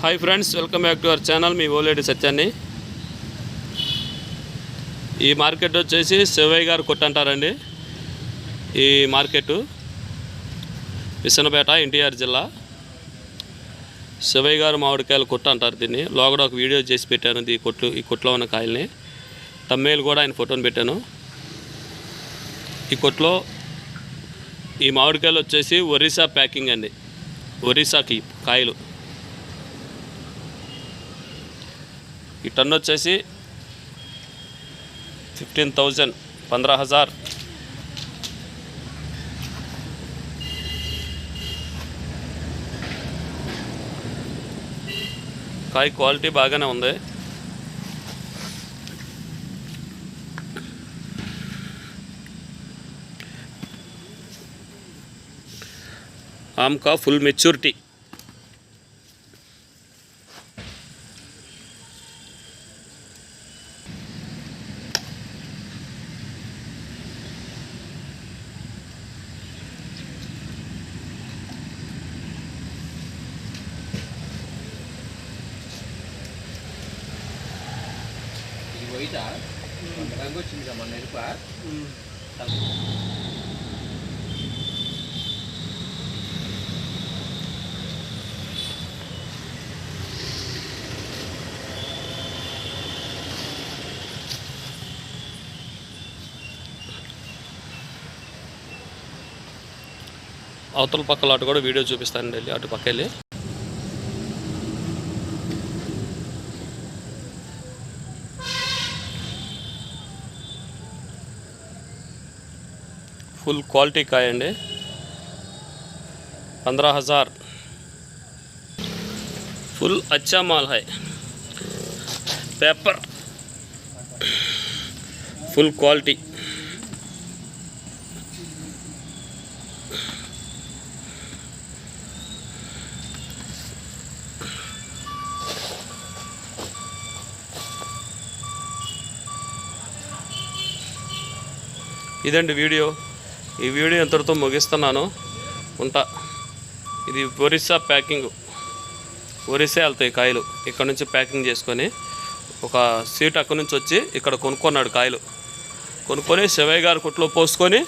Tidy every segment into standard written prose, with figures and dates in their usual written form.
Hi friends, welcome back to our channel. మీ ఓలేడి సత్యాన్ని. ఈ మార్కెట్ వచ్చేసి శివయ్య గారు కొట్టు అంటారండి. ఈ మార్కెట్ విసనపేట, ఎన్టీఆర్ జిల్లా. శివయ్య గారు మామిడికాయలు కొట్టు అంటారు దీన్ని. లోగడ ఒక వీడియో చేసి పెట్టాను ఈ కొట్లో ఉన్న కాయల్ని. తమ్మేలు కూడా ఆయన ఫోటోని పెట్టాను. ఈ కొట్లో ఈ మామిడికాయలు వచ్చేసి ఒరిస్సా ప్యాకింగ్ అండి. ఒరిస్సాకి కాయలు. ఈ టన్ను వచ్చేసి 15,000 15,000. కాయ క్వాలిటీ బాగానే ఉంది. आम का फुल मेच्योरिटी. అవతల పక్కల అటు కూడా వీడియో చూపిస్తానండి. వెళ్ళి అటు పక్క వెళ్ళి फुल क्वालिटी का है 15,000. फुल अच्छा माल है. Paper full quality. ఇదండి వీడియో. ఈ వీడియో ఎంతటితో ముగిస్తున్నాను. ఉంటా. ఇది ఒరిస్సా ప్యాకింగ్. ఒరిస్సా వెళ్తాయి కాయలు. ఇక్కడ నుంచి ప్యాకింగ్ చేసుకొని ఒక సీట్ అక్కడి నుంచి వచ్చి ఇక్కడ కొనుక్కున్నాడు కాయలు. కొనుక్కొని శివయ్య గారి కొట్లో పోసుకొని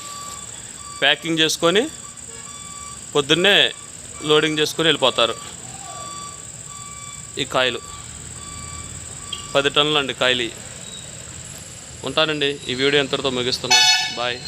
ప్యాకింగ్ చేసుకొని పొద్దున్నే లోడింగ్ చేసుకొని వెళ్ళిపోతారు. ఈ కాయలు 10 టన్నులు అండి కాయలు. ఉంటానండి. ఈ వీడియో ఎంతటితో ముగిస్తున్నా. బాయ్.